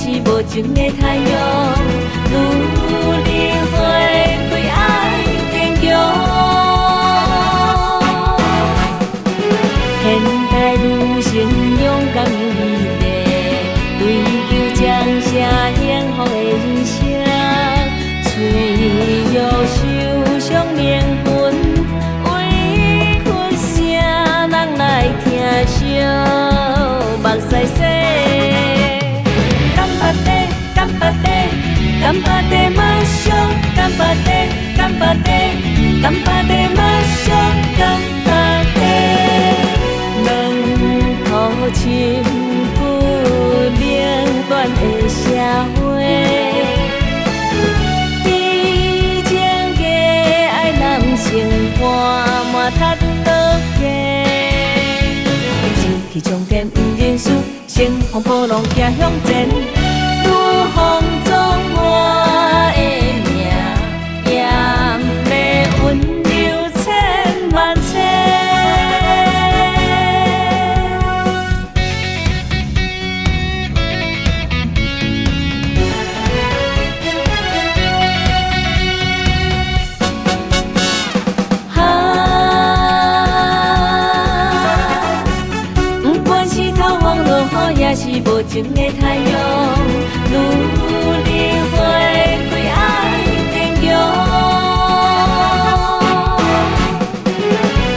是无情的太阳，愈日花开爱坚强。现代女性勇敢有毅力，追求将社幸福的人生，虽要受伤命运，委屈声人来听惜，目屎洗。干巴地马上，干巴地马上，干巴地，两土深不冷暖的社会，以前的爱男性伴满踢倒家，志气冲天不认输，乘风破浪行向前。愈风霜我的命，也袂温柔千万次。不管是头风落雨，也是无情的太阳。愈日花开爱坚强，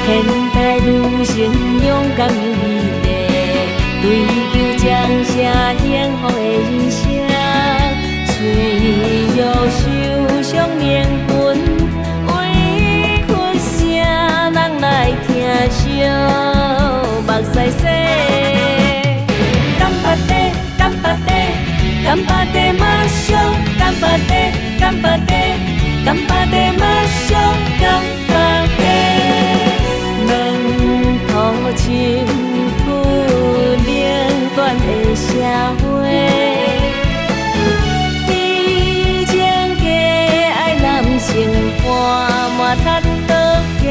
现代女性勇敢有毅力，追求将社幸福的人生，虽要受伤命运，委屈声人来听惜，目屎洗。干巴地马上，干巴地马上，干巴地，两土深不冷暖的社会，以前的爱男性伴满踢倒家，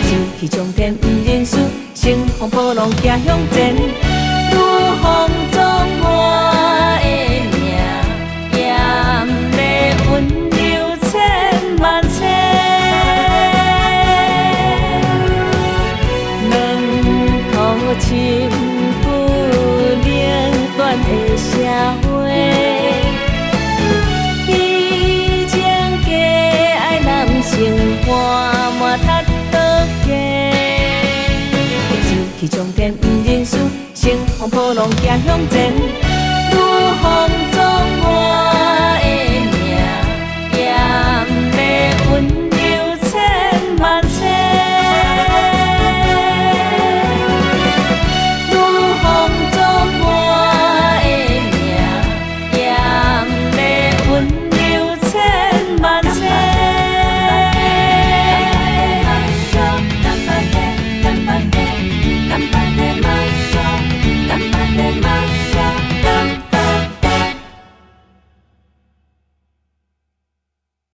志气冲天不认输，乘风破浪行向前。愈风霜我的命，也袂温柔千万次。两土深不冷暖的社会，以前的爱男性伴满踢倒家，志气冲天不认输。乘风破浪行向前。